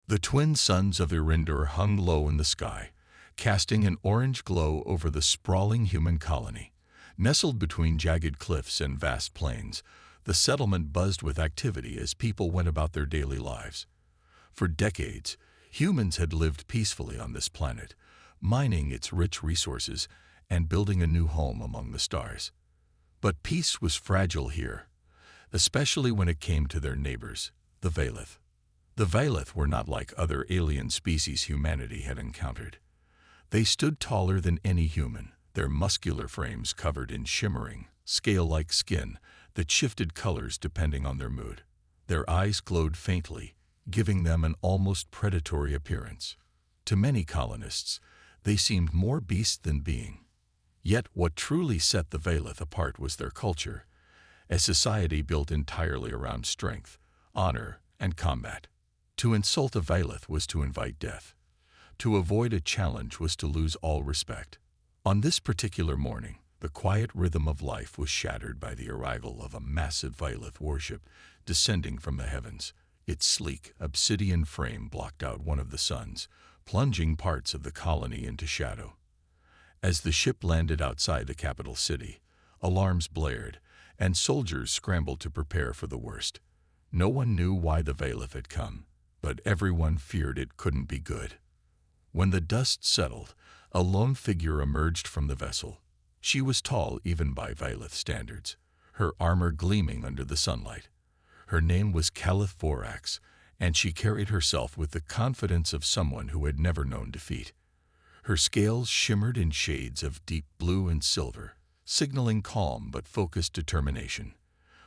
The twin suns of Erendur hung low in the sky, casting an orange glow over the sprawling human colony. Nestled between jagged cliffs and vast plains, the settlement buzzed with activity as people went about their daily lives. For decades, humans had lived peacefully on this planet, mining its rich resources and building a new home among the stars. But peace was fragile here, especially when it came to their neighbors, the Vailith. The Vailith were not like other alien species humanity had encountered. They stood taller than any human, their muscular frames covered in shimmering, scale-like skin that shifted colors depending on their mood. Their eyes glowed faintly, giving them an almost predatory appearance. To many colonists, they seemed more beast than being. Yet what truly set the Vailith apart was their culture, a society built entirely around strength, honor, and combat. To insult a Vailith was to invite death. To avoid a challenge was to lose all respect. On this particular morning, the quiet rhythm of life was shattered by the arrival of a massive Vailith warship descending from the heavens. Its sleek, obsidian frame blocked out one of the suns, plunging parts of the colony into shadow. As the ship landed outside the capital city, alarms blared, and soldiers scrambled to prepare for the worst. No one knew why the Vailith had come, but everyone feared it couldn't be good. When the dust settled, a lone figure emerged from the vessel. She was tall even by Vailith standards, her armor gleaming under the sunlight. Her name was Calith Vorax, and she carried herself with the confidence of someone who had never known defeat. Her scales shimmered in shades of deep blue and silver, signaling calm but focused determination.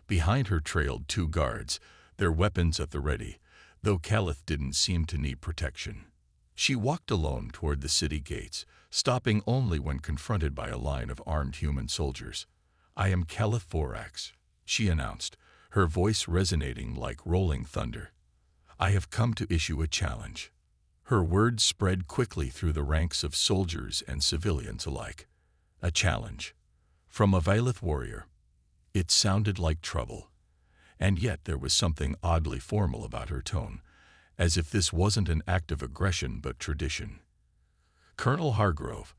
Behind her trailed two guards, their weapons at the ready, though Calith didn't seem to need protection. She walked alone toward the city gates, stopping only when confronted by a line of armed human soldiers. "I am Calith Vorax," she announced, her voice resonating like rolling thunder. "I have come to issue a challenge." Her words spread quickly through the ranks of soldiers and civilians alike. A challenge. From a Vailith warrior. It sounded like trouble. And yet there was something oddly formal about her tone, as if this wasn't an act of aggression but tradition. Colonel Hargrove,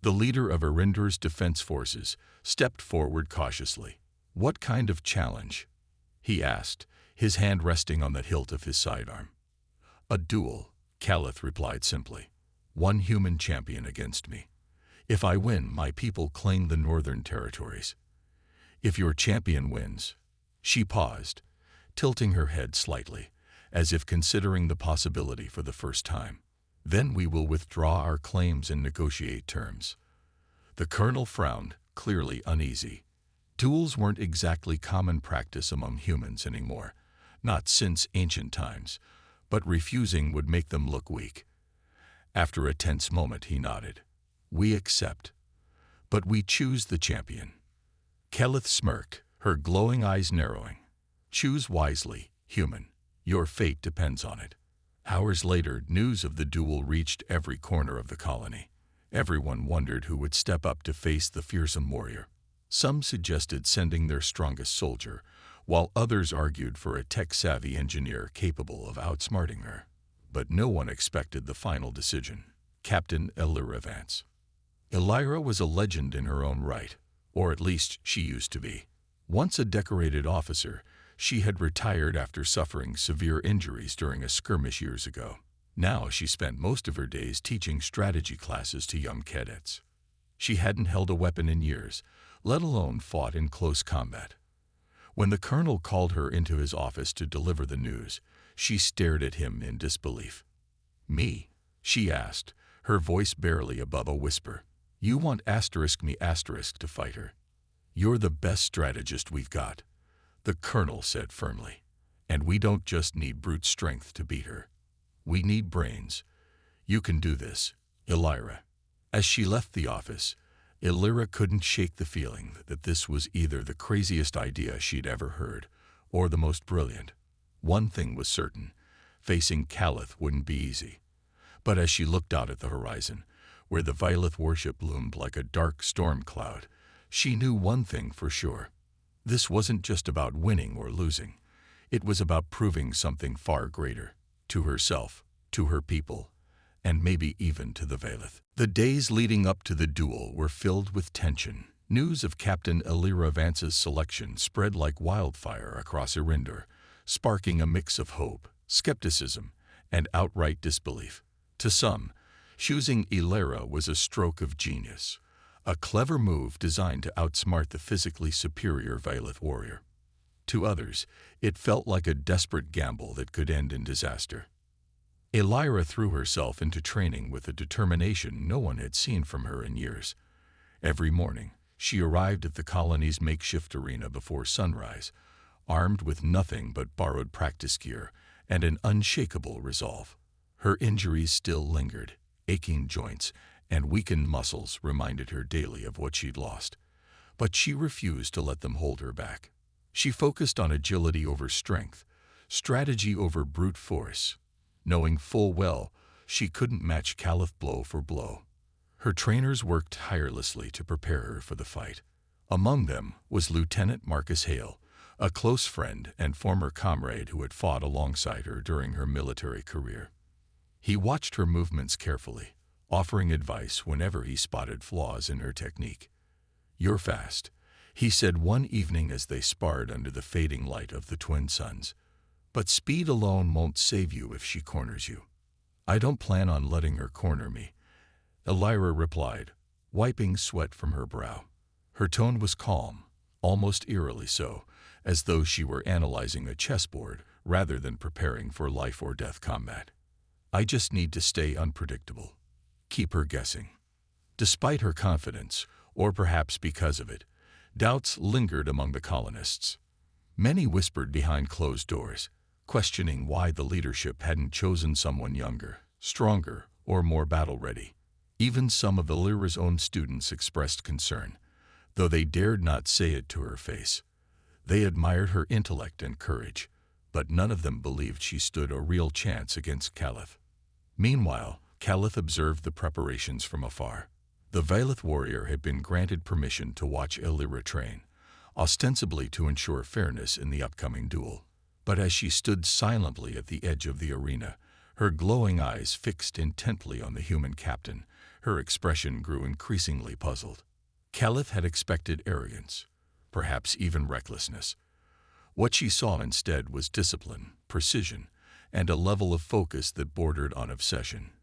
the leader of Erendur's defense forces, stepped forward cautiously. "What kind of challenge?" he asked, his hand resting on the hilt of his sidearm. "A duel," Calith replied simply. "One human champion against me. If I win, my people claim the northern territories. If your champion wins—" She paused, tilting her head slightly, as if considering the possibility for the first time. "Then we will withdraw our claims and negotiate terms." The colonel frowned, clearly uneasy. Duels weren't exactly common practice among humans anymore, not since ancient times, but refusing would make them look weak. After a tense moment, he nodded. "We accept. But we choose the champion." Calith smirked, her glowing eyes narrowing. "Choose wisely, human. Your fate depends on it." Hours later, news of the duel reached every corner of the colony. Everyone wondered who would step up to face the fearsome warrior. Some suggested sending their strongest soldier, while others argued for a tech-savvy engineer capable of outsmarting her. But no one expected the final decision. Captain Elira Vance. Elira was a legend in her own right, or at least she used to be. Once a decorated officer, she had retired after suffering severe injuries during a skirmish years ago. Now she spent most of her days teaching strategy classes to young cadets. She hadn't held a weapon in years, let alone fought in close combat. When the colonel called her into his office to deliver the news, she stared at him in disbelief. "Me?" she asked, her voice barely above a whisper. "You want *me* to fight her? You're the best strategist we've got," the colonel said firmly. "And we don't just need brute strength to beat her. We need brains. You can do this, Elira." As she left the office, Elira couldn't shake the feeling that this was either the craziest idea she'd ever heard or the most brilliant. One thing was certain, facing Calith wouldn't be easy. But as she looked out at the horizon, where the Vailith warship loomed like a dark storm cloud, she knew one thing for sure. This wasn't just about winning or losing. It was about proving something far greater, to herself, to her people, and maybe even to the Valeth. The days leading up to the duel were filled with tension. News of Captain Elira Vance's selection spread like wildfire across Irindor, sparking a mix of hope, skepticism, and outright disbelief. To some, choosing Elira was a stroke of genius, a clever move designed to outsmart the physically superior Valeth warrior. To others, it felt like a desperate gamble that could end in disaster. Elira threw herself into training with a determination no one had seen from her in years. Every morning, she arrived at the colony's makeshift arena before sunrise, armed with nothing but borrowed practice gear and an unshakable resolve. Her injuries still lingered. Aching joints and weakened muscles reminded her daily of what she'd lost. But she refused to let them hold her back. She focused on agility over strength, strategy over brute force, knowing full well she couldn't match Caliph blow for blow. Her trainers worked tirelessly to prepare her for the fight. Among them was Lieutenant Marcus Hale, a close friend and former comrade who had fought alongside her during her military career. He watched her movements carefully, offering advice whenever he spotted flaws in her technique. "You're fast," he said one evening as they sparred under the fading light of the twin suns. "But speed alone won't save you if she corners you." "I don't plan on letting her corner me," Elira replied, wiping sweat from her brow. Her tone was calm, almost eerily so, as though she were analyzing a chessboard rather than preparing for life-or-death combat. "I just need to stay unpredictable. Keep her guessing." Despite her confidence, or perhaps because of it, doubts lingered among the colonists. Many whispered behind closed doors, questioning why the leadership hadn't chosen someone younger, stronger, or more battle-ready. Even some of Elira's own students expressed concern, though they dared not say it to her face. They admired her intellect and courage, but none of them believed she stood a real chance against Caliph. Meanwhile, Caliph observed the preparations from afar. The Valeth warrior had been granted permission to watch Elira train, ostensibly to ensure fairness in the upcoming duel. But as she stood silently at the edge of the arena, her glowing eyes fixed intently on the human captain, her expression grew increasingly puzzled. Caliph had expected arrogance, perhaps even recklessness. What she saw instead was discipline, precision, and a level of focus that bordered on obsession.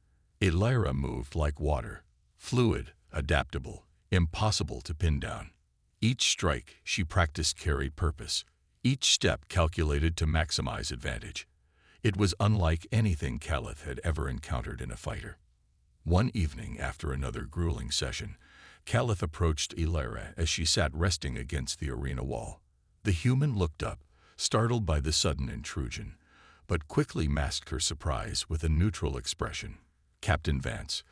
Elira moved like water, fluid, adaptable, impossible to pin down. Each strike she practiced carried purpose, each step calculated to maximize advantage. It was unlike anything Caliph had ever encountered in a fighter. One evening, after another grueling session, Caliph approached Elira as she sat resting against the arena wall. The human looked up, startled by the sudden intrusion, but quickly masked her surprise with a neutral expression. "Captain Vance,"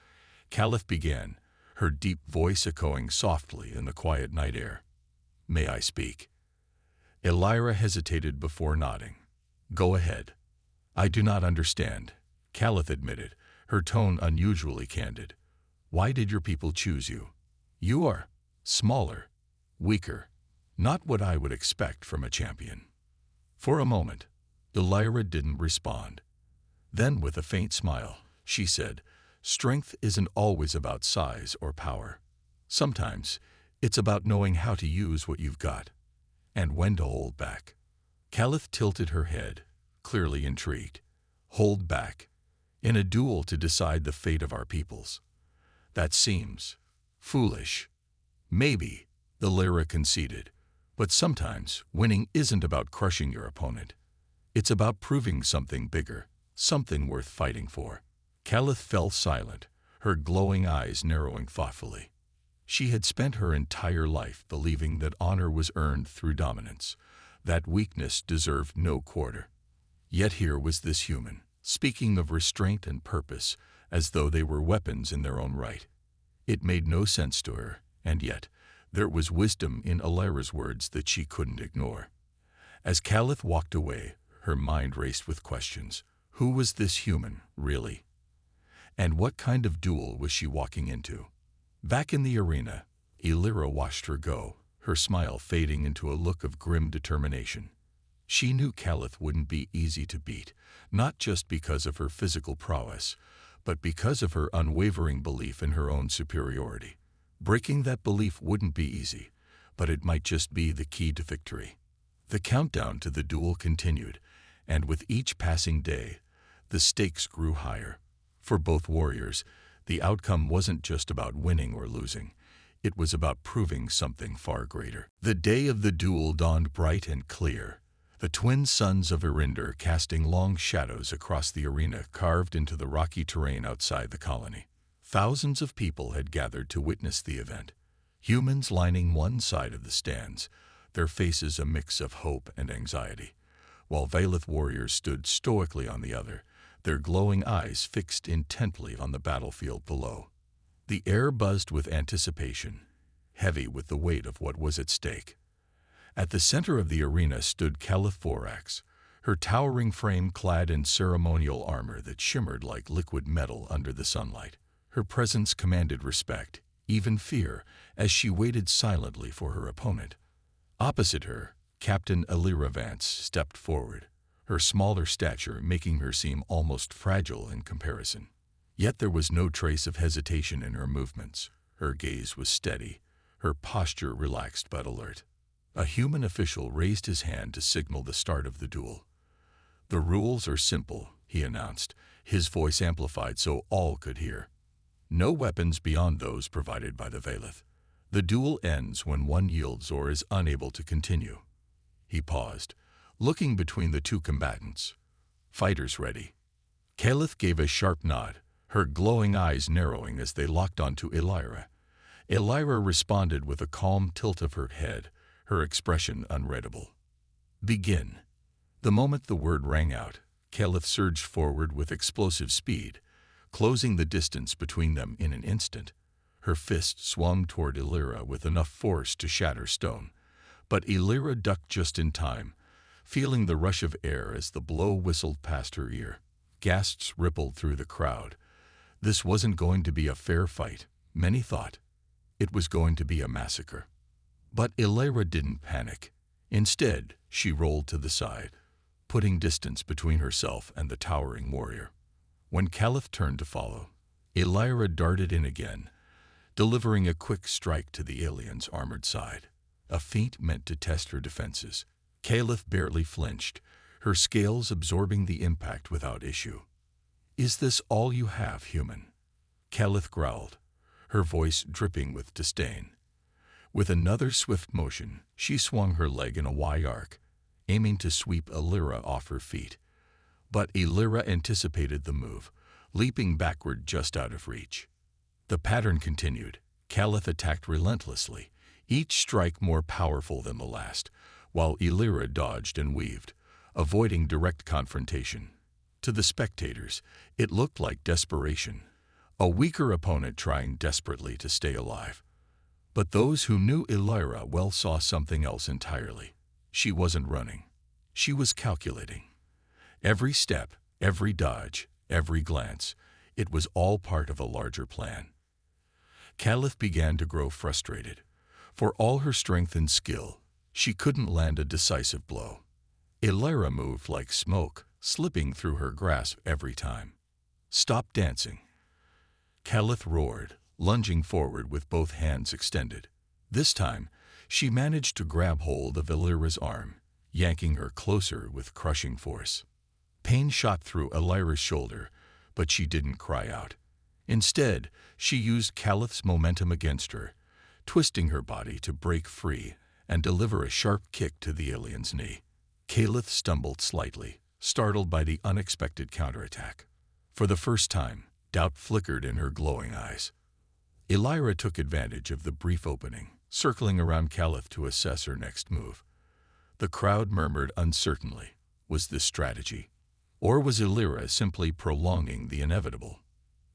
Caliph began, her deep voice echoing softly in the quiet night air. "May I speak?" Elira hesitated before nodding. "Go ahead." "I do not understand," Caliph admitted, her tone unusually candid. "Why did your people choose you? You are smaller, weaker, not what I would expect from a champion." For a moment, Elira didn't respond. Then, with a faint smile, she said, "Strength isn't always about size or power. Sometimes, it's about knowing how to use what you've got, and when to hold back." Caliph tilted her head, clearly intrigued. "Hold back? In a duel to decide the fate of our peoples? That seems foolish." "Maybe," Elira conceded, "but sometimes winning isn't about crushing your opponent. It's about proving something bigger, something worth fighting for." Caliph fell silent, her glowing eyes narrowing thoughtfully. She had spent her entire life believing that honor was earned through dominance, that weakness deserved no quarter. Yet here was this human, speaking of restraint and purpose as though they were weapons in their own right. It made no sense to her, and yet there was wisdom in Elira's words that she couldn't ignore. As Caliph walked away, her mind raced with questions. Who was this human, really? And what kind of duel was she walking into? Back in the arena, Elira watched her go, her smile fading into a look of grim determination. She knew Caliph wouldn't be easy to beat, not just because of her physical prowess, but because of her unwavering belief in her own superiority. Breaking that belief wouldn't be easy, but it might just be the key to victory. The countdown to the duel continued, and with each passing day, the stakes grew higher. For both warriors, the outcome wasn't just about winning or losing. It was about proving something far greater. The day of the duel dawned bright and clear, the twin sons of Irinder casting long shadows across the arena carved into the rocky terrain outside the colony. Thousands of people had gathered to witness the event, humans lining one side of the stands, their faces a mix of hope and anxiety, while Vaelith warriors stood stoically on the other, their glowing eyes fixed intently on the battlefield below. The air buzzed with anticipation, heavy with the weight of what was at stake. At the center of the arena stood Caliph Vorax, her towering frame clad in ceremonial armor that shimmered like liquid metal under the sunlight. Her presence commanded respect, even fear, as she waited silently for her opponent. Opposite her, Captain Illyra Vance stepped forward, her smaller stature making her seem almost fragile in comparison. Yet there was no trace of hesitation in her movements. Her gaze was steady, her posture relaxed but alert. A human official raised his hand to signal the start of the duel. "The rules are simple," he announced, his voice amplified so all could hear. "No weapons beyond those provided by the Vaelith. The duel ends when one yields or is unable to continue." He paused, looking between the two combatants. "Fighters ready." Caliph gave a sharp nod, her glowing eyes narrowing as they locked onto Illyra. Illyra responded with a calm tilt of her head, her expression unreadable. "Begin." The moment the word rang out, Caliph surged forward with explosive speed, closing the distance between them in an instant. Her fist swung toward Illyra with enough force to shatter stone, but Illyra ducked just in time, feeling the rush of air as the blow whistled past her ear. Gasps rippled through the crowd. This wasn't going to be a fair fight, many thought. It was going to be a massacre. But Illyra didn't panic. Instead, she rolled to the side, putting distance between herself and the towering warrior. When Caliph turned to follow, Illyra darted in again, delivering a quick strike to the alien's armored side, a feint meant to test her defenses. Caliph barely flinched, her scales absorbing the impact without issue. "Is this all you have, human?" Caliph growled, her voice dripping with disdain. With another swift motion, she swung her leg in a wide arc, aiming to sweep Illyra off her feet. But Illyra anticipated the move, leaping backward just out of reach. The pattern continued. Caliph attacked relentlessly, each strike more powerful than the last, while Illyra dodged and weaved, avoiding direct confrontation. To the spectators, it looked like desperation, a weaker opponent trying desperately to stay alive. But those who knew Illyra well saw something else entirely. She wasn't running. She was calculating. Every step, every dodge, every glance, it was all part of a larger plan. Caliph began to grow frustrated. For all her strength and skill, she couldn't land a decisive blow. Illyra moved like smoke, slipping through her grasp every time. "Stop dancing." Caliph roared, lunging forward with both hands extended. This time, she managed to grab hold of Illyra's arm, yanking her closer with crushing force. Pain shot through Illyra's shoulder, but she didn't cry out. Instead, she used Caliph's momentum against her, twisting her body to break free and deliver a sharp kick to the alien's knee. Caliph stumbled slightly, startled by the unexpected counterattack. For the first time, doubt flickered in her glowing eyes. Illyra took advantage of the brief opening, circling around Caliph to assess her next move. The crowd murmured uncertainly. Was this strategy? Or was Illyra simply prolonging the inevitable?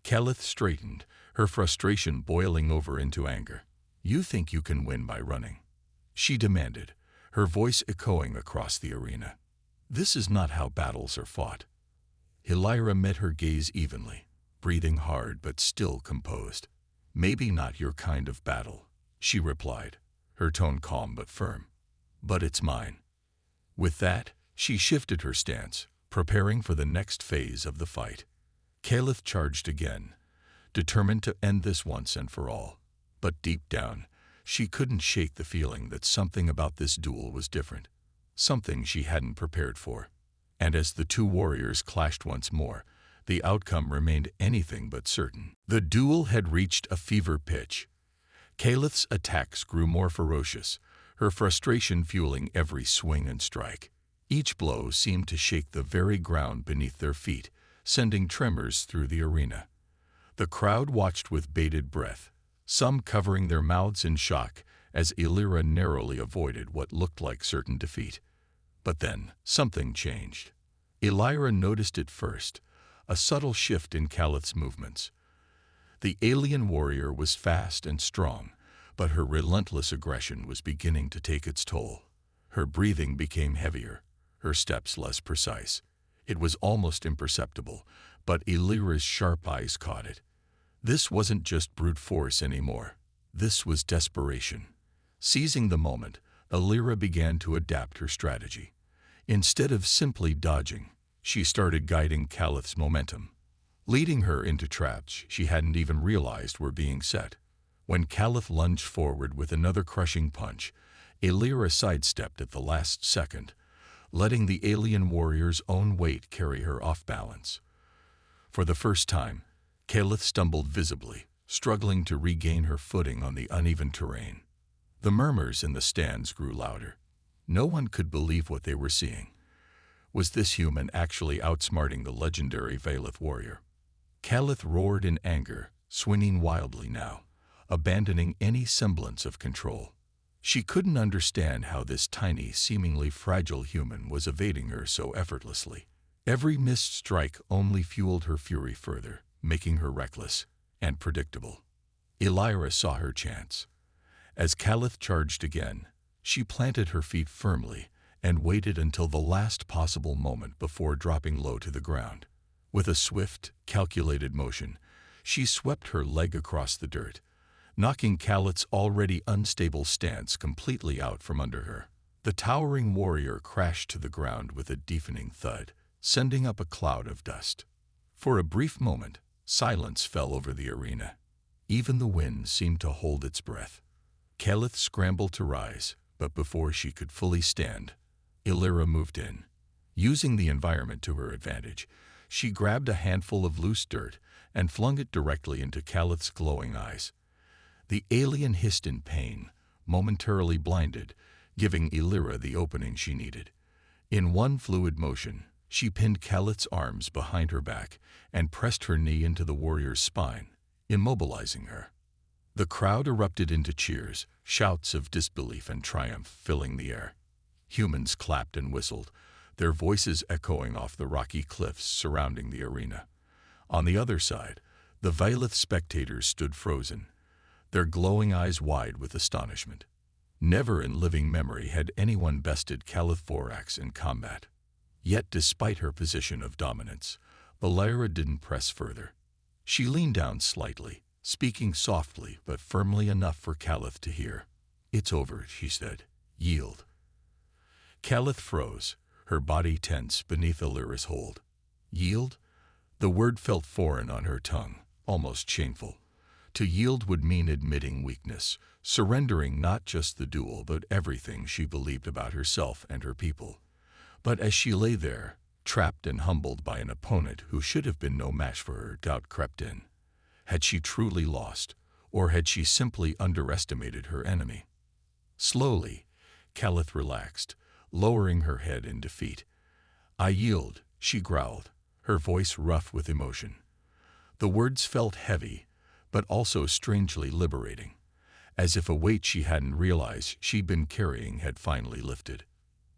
Caliph straightened, her frustration boiling over into anger. "You think you can win by running?" she demanded, her voice echoing across the arena. "This is not how battles are fought." Illyra met her gaze evenly, breathing hard but still composed. "Maybe not your kind of battle," she replied, her tone calm but firm. "But it's mine." With that, She shifted her stance, preparing for the next phase of the fight. Caliph charged again, determined to end this once and for all. But deep down, she couldn't shake the feeling that something about this duel was different, something she hadn't prepared for. And as the two warriors clashed once more, the outcome remained anything but certain. The duel had reached a fever pitch. Caliph's attacks grew more ferocious, her frustration fueling every swing and strike. Each blow seemed to shake the very ground beneath their feet, sending tremors through the arena. The crowd watched with bated breath, some covering their mouths in shock as Illyra narrowly avoided what looked like certain defeat. But then, something changed. Illyra noticed it first, a subtle shift in Calith's movements. The alien warrior was fast and strong, but her relentless aggression was beginning to take its toll. Her breathing became heavier, her steps less precise. It was almost imperceptible, but Illyra's sharp eyes caught it. This wasn't just brute force anymore. This was desperation. Seizing the moment, Illyra began to adapt her strategy. Instead of simply dodging, she started guiding Calith's momentum, leading her into traps she hadn't even realized were being set. When Calith lunged forward with another crushing punch, Illyra sidestepped at the last second, letting the alien warrior's own weight carry her off balance. For the first time, Calith stumbled visibly, struggling to regain her footing on the uneven terrain. The murmurs in the stands grew louder. No one could believe what they were seeing. Was this human actually outsmarting the legendary Vaelith warrior? Calith roared in anger, swinging wildly now, abandoning any semblance of control. She couldn't understand how this tiny, seemingly fragile human was evading her so effortlessly. Every missed strike only fueled her fury further, making her reckless and predictable. Illyra saw her chance. As Calith charged again, she planted her feet firmly and waited until the last possible moment before dropping low to the ground. With a swift, calculated motion, she swept her leg across the dirt, knocking Calith's already unstable stance completely out from under her. The towering warrior crashed to the ground with a deafening thud, sending up a cloud of dust. For a brief moment, silence fell over the arena. Even the wind seemed to hold its breath. Calith scrambled to rise, but before she could fully stand, Illyra moved in. Using the environment to her advantage, she grabbed a handful of loose dirt and flung it directly into Calith's glowing eyes. The alien hissed in pain, momentarily blinded, giving Illyra the opening she needed. In one fluid motion, she pinned Calith's arms behind her back and pressed her knee into the warrior's spine, immobilizing her. The crowd erupted into cheers, shouts of disbelief and triumph filling the air. Humans clapped and whistled, their voices echoing off the rocky cliffs surrounding the arena. On the other side, the Vaelith spectators stood frozen, their glowing eyes wide with astonishment. Never in living memory had anyone bested Calith Vorax in combat. Yet despite her position of dominance, Illyra didn't press further. She leaned down slightly, speaking softly but firmly enough for Calith to hear. "It's over," she said. "Yield." Calith froze, her body tense beneath Illyra's hold. Yield? The word felt foreign on her tongue, almost shameful. To yield would mean admitting weakness, surrendering not just the duel but everything she believed about herself and her people. But as she lay there, trapped and humbled by an opponent who should have been no match for her, doubt crept in. Had she truly lost, or had she simply underestimated her enemy? Slowly, Calith relaxed, lowering her head in defeat. "I yield," she growled, her voice rough with emotion. The words felt heavy, but also strangely liberating, as if a weight she hadn't realized she'd been carrying had finally lifted.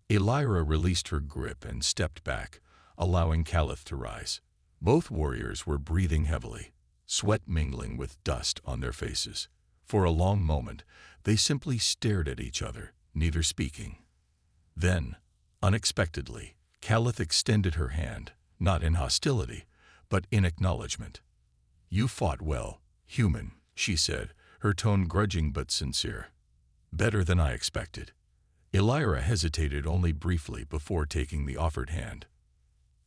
Illyra released her grip and stepped back, allowing Calith to rise. Both warriors were breathing heavily, sweat mingling with dust on their faces. For a long moment, they simply stared at each other, neither speaking. Then, unexpectedly, Calith extended her hand, not in hostility, but in acknowledgement. "You fought well, human," she said, her tone grudging but sincere. "Better than I expected." Elira hesitated only briefly before taking the offered hand.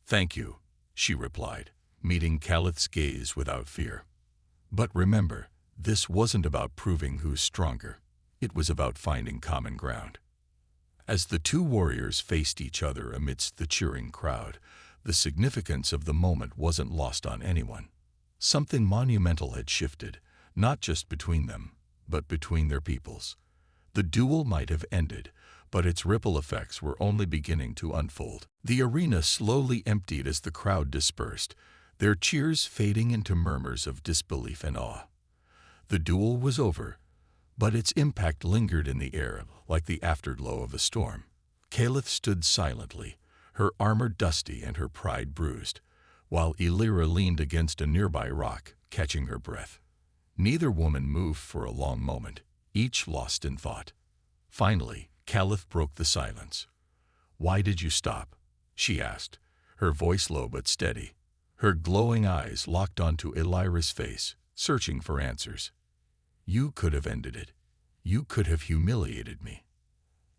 "Thank you," she replied, meeting Calith's gaze without fear. "But remember, this wasn't about proving who's stronger. It was about finding common ground." As the two warriors faced each other amidst the cheering crowd, the significance of the moment wasn't lost on anyone. Something monumental had shifted, not just between them, but between their peoples. The duel might have ended, but its ripple effects were only beginning to unfold. The arena slowly emptied as the crowd dispersed, their cheers fading into murmurs of disbelief and awe. The duel was over, but its impact lingered in the air like the afterglow of a storm. Calith stood silently, her armor dusty and her pride bruised, while Elira leaned against a nearby rock, catching her breath. Neither woman moved for a long moment, each lost in thought. Finally, Calith broke the silence. "Why did you stop?" she asked, her voice low but steady. Her glowing eyes locked onto Elira's face, searching for answers. "You could have ended it. You could have humiliated me."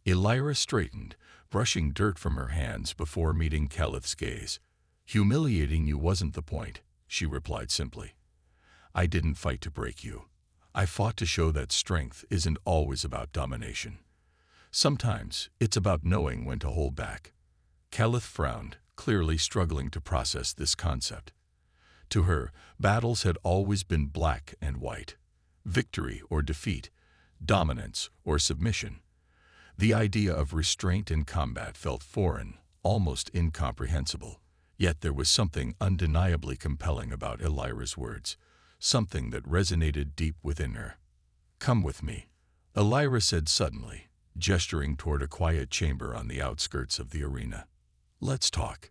Elira straightened, brushing dirt from her hands before meeting Calith's gaze. "Humiliating you wasn't the point," she replied simply. "I didn't fight to break you. I fought to show that strength isn't always about domination. Sometimes it's about knowing when to hold back." Calith frowned, clearly struggling to process this concept. To her, battles had always been black and white. Victory or defeat, dominance or submission. The idea of restraint in combat felt foreign, almost incomprehensible. Yet there was something undeniably compelling about Elira's words, something that resonated deep within her. "Come with me," Elira said suddenly, gesturing toward a quiet chamber on the outskirts of the arena. "Let's talk."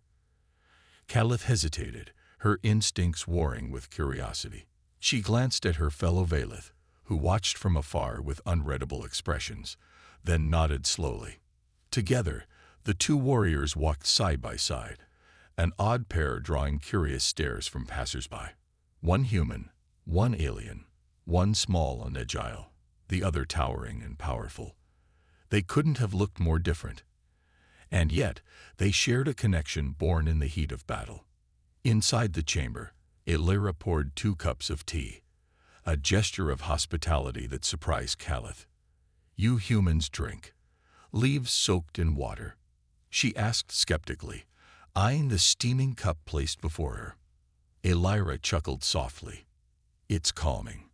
Calith hesitated, her instincts warring with curiosity. She glanced at her fellow Valith, who watched from afar with unreadable expressions, then nodded slowly. Together, the two warriors walked side by side, an odd pair drawing curious stares from passers-by. One human, one alien, one small and agile, the other towering and powerful. They couldn't have looked more different. And yet, they shared a connection born in the heat of battle. Inside the chamber, Elira poured 2 cups of tea, a gesture of hospitality that surprised Calith. "You humans drink. Leaves soaked in water?" she asked skeptically, eyeing the steaming cup placed before her. Elira chuckled softly. "It's calming.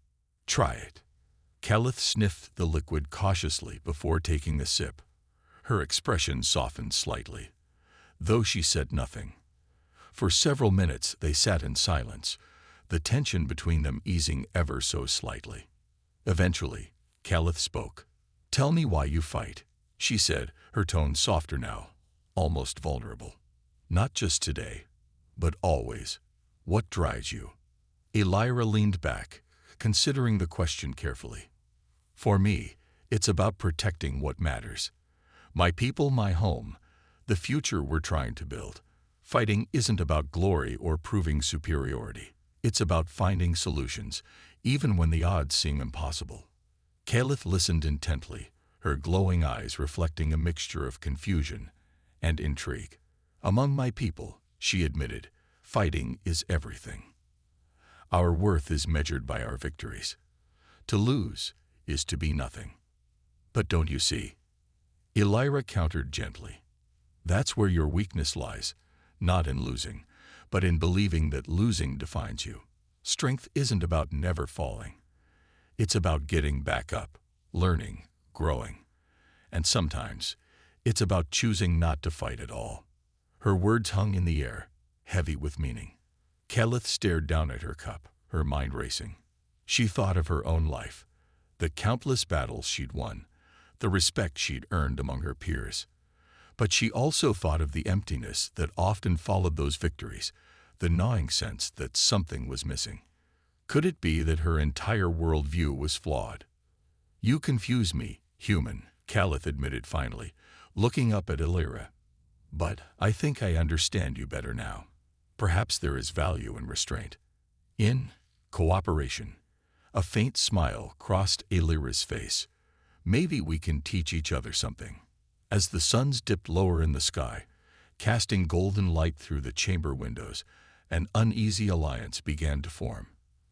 Try it." Calith sniffed the liquid cautiously before taking a sip. Her expression softened slightly, though she said nothing. For several minutes they sat in silence, the tension between them easing ever so slightly. Eventually, Calith spoke. "Tell me why you fight," she said, her tone softer now, almost vulnerable. "Not just today, but always. What drives you?" Elira leaned back, considering the question carefully. "For me, it's about protecting what matters. My people, my home, the future we're trying to build. Fighting isn't about glory or proving superiority. It's about finding solutions, even when the odds seem impossible." Calith listened intently, her glowing eyes reflecting a mixture of confusion and intrigue. "Among my people," she admitted, "fighting is everything. Our worth is measured by our victories. To lose is to be nothing." "But don't you see?" Elira countered gently. "That's where your weakness lies, not in losing, but in believing that losing defines you. Strength isn't about never falling. It's about getting back up, learning, growing. And sometimes, it's about choosing not to fight at all." Her words hung in the air, heavy with meaning. Calith stared down at her cup, her mind racing. She thought of her own life, the countless battles she'd won, the respect she'd earned among her peers. But she also thought of the emptiness that often followed those victories, the gnawing sense that something was missing. Could it be that her entire worldview was flawed? "You confuse me, human," Calith admitted finally, looking up at Elira. "But I think I understand you better now. Perhaps there is value in restraint. In cooperation." A faint smile crossed Elira's face. "Maybe we can teach each other something." As the suns dipped lower in the sky, casting golden light through the chamber windows, an uneasy alliance began to form.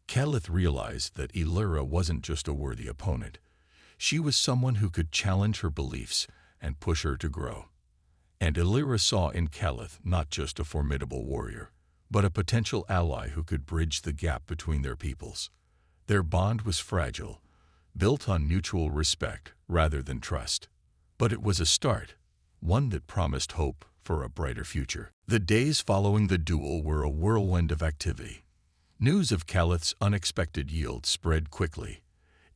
Calith realized that Elira wasn't just a worthy opponent. She was someone who could challenge her beliefs and push her to grow. And Elira saw in Calith not just a formidable warrior, but a potential ally who could bridge the gap between their peoples. Their bond was fragile, built on mutual respect rather than trust. But it was a start, one that promised hope for a brighter future. The days following the duel were a whirlwind of activity. News of Calith's unexpected yield spread quickly,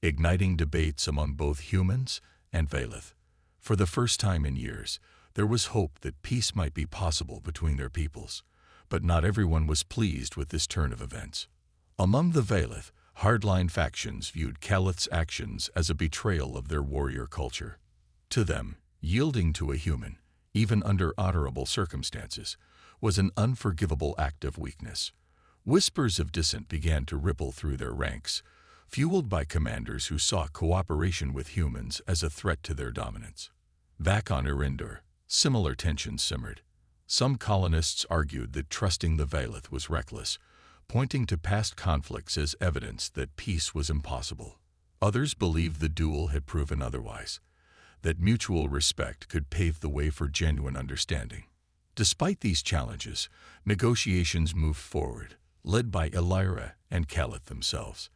igniting debates among both humans and Vaelith. For the first time in years, there was hope that peace might be possible between their peoples, but not everyone was pleased with this turn of events. Among the Vaelith, hardline factions viewed Calith's actions as a betrayal of their warrior culture. To them, yielding to a human, even under honorable circumstances, was an unforgivable act of weakness. Whispers of dissent began to ripple through their ranks, fueled by commanders who saw cooperation with humans as a threat to their dominance. Back on Erendur, similar tensions simmered. Some colonists argued that trusting the Vaelith was reckless, pointing to past conflicts as evidence that peace was impossible. Others believed the duel had proven otherwise, that mutual respect could pave the way for genuine understanding. Despite these challenges, negotiations moved forward, led by Elira and Calith themselves.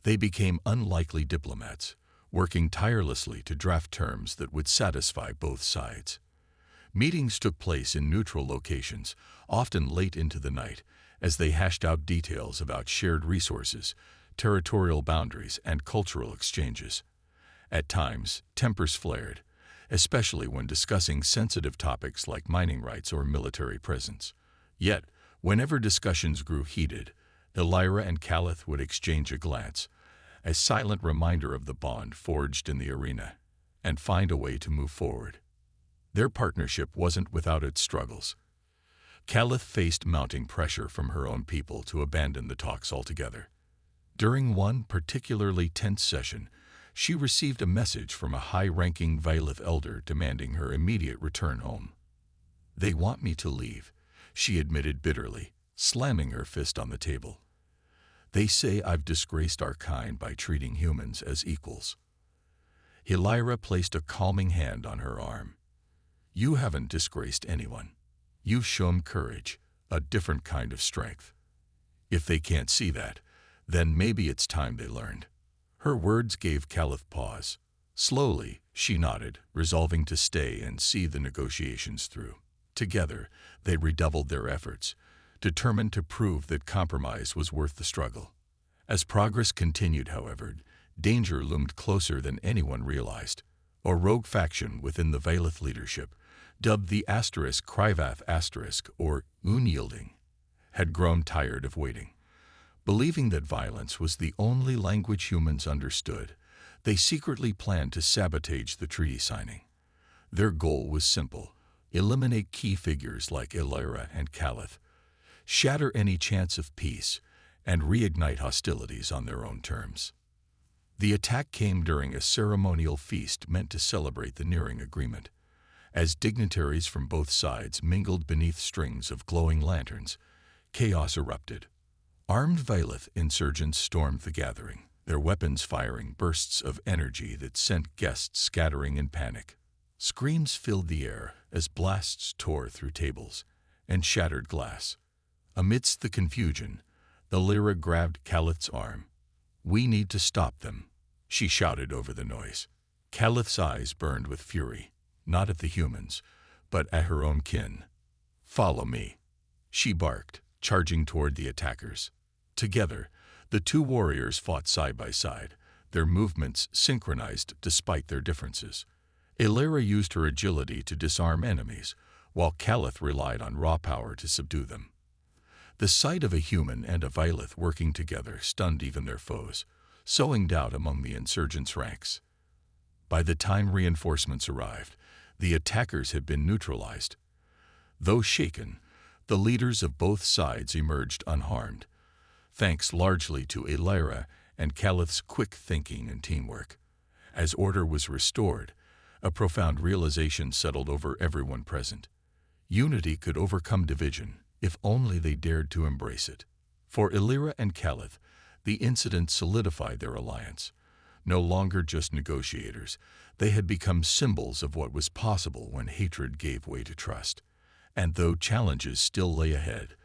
They became unlikely diplomats, working tirelessly to draft terms that would satisfy both sides. Meetings took place in neutral locations, often late into the night, as they hashed out details about shared resources, territorial boundaries, and cultural exchanges. At times, tempers flared, especially when discussing sensitive topics like mining rights or military presence. Yet, whenever discussions grew heated, Elira and Calith would exchange a glance, a silent reminder of the bond forged in the arena, and find a way to move forward. Their partnership wasn't without its struggles. Calith faced mounting pressure from her own people to abandon the talks altogether. During one particularly tense session, she received a message from a high-ranking Vaelith elder demanding her immediate return home. "They want me to leave," she admitted bitterly, slamming her fist on the table. "They say I've disgraced our kind by treating humans as equals." Elira placed a calming hand on her arm. "You haven't disgraced anyone. You've shown courage, a different kind of strength. If they can't see that, then maybe it's time they learned." Her words gave Calith pause. Slowly, she nodded, resolving to stay and see the negotiations through. Together, they redoubled their efforts, determined to prove that compromise was worth the struggle. As progress continued, however, danger loomed closer than anyone realized. A rogue faction within the Vaelith leadership, dubbed the Krivath*, or unyielding, had grown tired of waiting. Believing that violence was the only language humans understood, they secretly planned to sabotage the treaty signing. Their goal was simple: eliminate key figures like Elira and Calith, shatter any chance of peace, and reignite hostilities on their own terms. The attack came during a ceremonial feast meant to celebrate the nearing agreement. As dignitaries from both sides mingled beneath strings of glowing lanterns, chaos erupted. Armed Vaelith insurgents stormed the gathering, their weapons firing bursts of energy that sent guests scattering in panic. Screams filled the air as blasts tore through tables and shattered glass. Amidst the confusion, Elira grabbed Calith's arm. "We need to stop them," she shouted over the noise. Calith's eyes burned with fury, not at the humans, but at her own kin. "Follow me," she barked, charging toward the attackers. Together, the two warriors fought side by side, their movements synchronized despite their differences. Elira used her agility to disarm enemies, while Calith relied on raw power to subdue them. The sight of a human and a Vaelith working together stunned even their foes, sowing doubt among the insurgents' ranks. By the time reinforcements arrived, the attackers had been neutralized. Though shaken, the leaders of both sides emerged unharmed, thanks largely to Elira and Calith's quick thinking and teamwork. As order was restored, A profound realization settled over everyone present. Unity could overcome division, if only they dared to embrace it. For Illyra and Calith, the incident solidified their alliance. No longer just negotiators, they had become symbols of what was possible when hatred gave way to trust. And though challenges still lay ahead,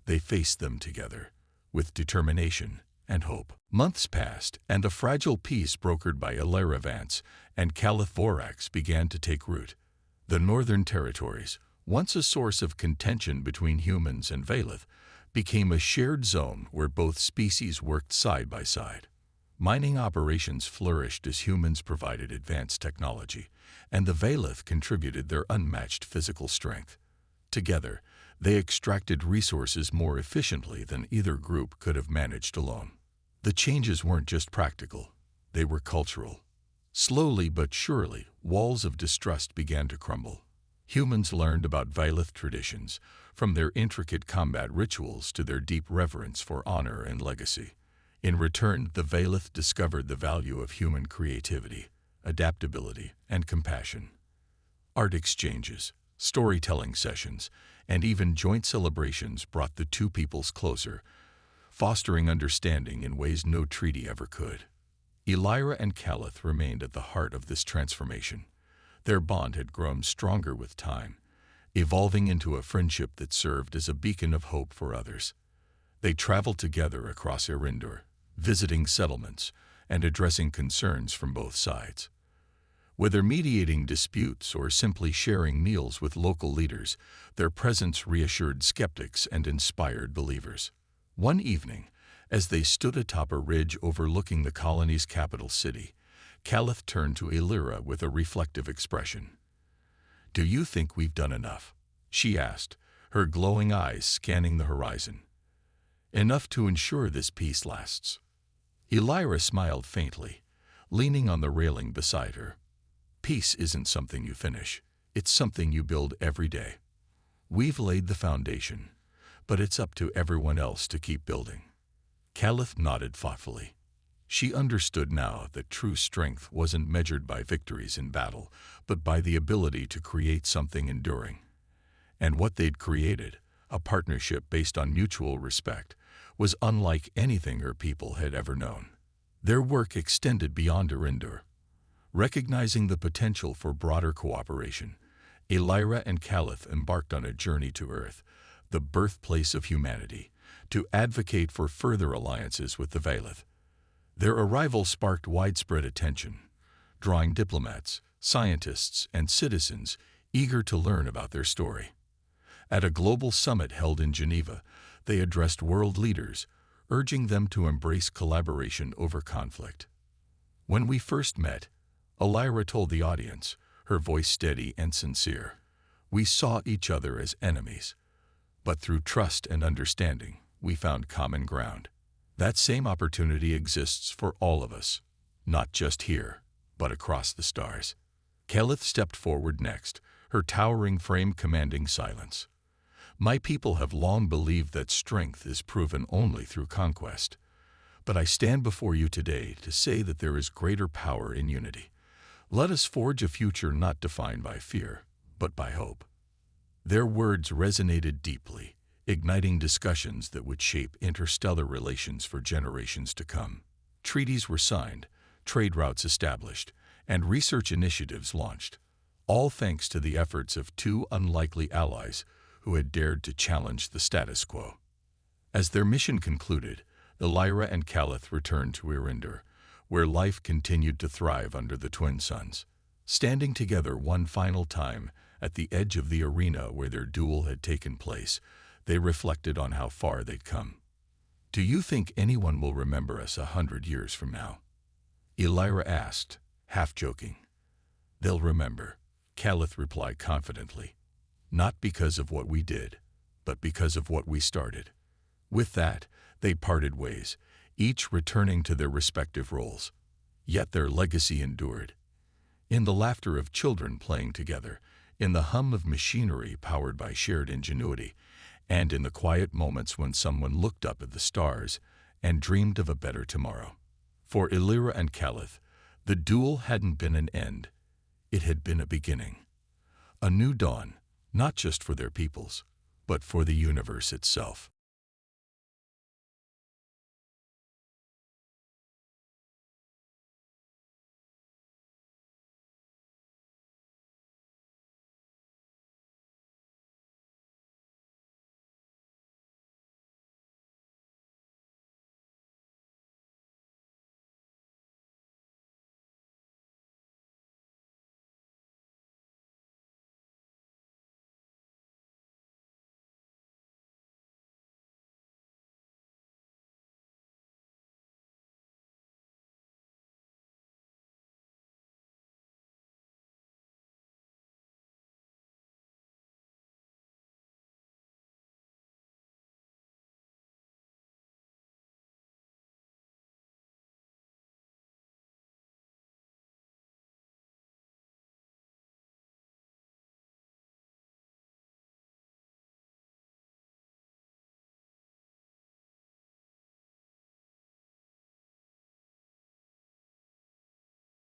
they faced them together, with determination and hope. Months passed, and a fragile peace brokered by Illyra Vance and Calith Vorax began to take root. The Northern Territories, once a source of contention between humans and Vaelith, became a shared zone where both species worked side by side. Mining operations flourished as humans provided advanced technology, and the Vaelith contributed their unmatched physical strength. Together, they extracted resources more efficiently than either group could have managed alone. The changes weren't just practical, they were cultural. Slowly but surely, walls of distrust began to crumble. Humans learned about Vaelith traditions, from their intricate combat rituals to their deep reverence for honor and legacy. In return, the Vaelith discovered the value of human creativity, adaptability, and compassion. Art exchanges, storytelling sessions, and even joint celebrations brought the two peoples closer, fostering understanding in ways no treaty ever could. Illyra and Calith remained at the heart of this transformation. Their bond had grown stronger with time, evolving into a friendship that served as a beacon of hope for others. They traveled together across Erendur, visiting settlements and addressing concerns from both sides. Whether mediating disputes or simply sharing meals with local leaders, their presence reassured skeptics and inspired believers. One evening, as they stood atop a ridge overlooking the colony's capital city, Calith turned to Illyra with a reflective expression. "Do you think we've done enough?" she asked, her glowing eyes scanning the horizon. "Enough to ensure this peace lasts." Illyra smiled faintly, leaning on the railing beside her. "Peace isn't something you finish, it's something you build every day. We've laid the foundation, but it's up to everyone else to keep building." Calith nodded thoughtfully. She understood now that true strength wasn't measured by victories in battle, but by the ability to create something enduring. And what they'd created, a partnership based on mutual respect, was unlike anything her people had ever known. Their work extended beyond Erendur. Recognizing the potential for broader cooperation, Illyra and Calith embarked on a journey to Earth, the birthplace of humanity, to advocate for further alliances with the Vaelith. Their arrival sparked widespread attention, drawing diplomats, scientists, and citizens eager to learn about their story. At a global summit held in Geneva, they addressed world leaders, urging them to embrace collaboration over conflict. "When we first met," Illyra told the audience, her voice steady and sincere, "we saw each other as enemies. But through trust and understanding, we found common ground. That same opportunity exists for all of us, not just here, but across the stars." Calith stepped forward next, her towering frame commanding silence. "My people have long believed that strength is proven only through conquest. But I stand before you today to say that there is greater power in unity. Let us forge a future not defined by fear, but by hope." Their words resonated deeply, igniting discussions that would shape interstellar relations for generations to come. Treaties were signed, trade routes established, and research initiatives launched, all thanks to the efforts of two unlikely allies who had dared to challenge the status quo. As their mission concluded, Illyra and Calith returned to Erendur, where life continued to thrive under the twin suns. Standing together one final time at the edge of the arena where their duel had taken place, they reflected on how far they'd come. "Do you think anyone will remember us 100 years from now?" Illyra asked, half joking. "They'll remember," Calith replied confidently. "Not because of what we did, but because of what we started." With that, they parted ways, each returning to their respective roles. Yet their legacy endured. In the laughter of children playing together, in the hum of machinery powered by shared ingenuity, and in the quiet moments when someone looked up at the stars and dreamed of a better tomorrow. For Illyra and Calith, the duel hadn't been an end. It had been a beginning. A new dawn, not just for their peoples, but for the universe itself.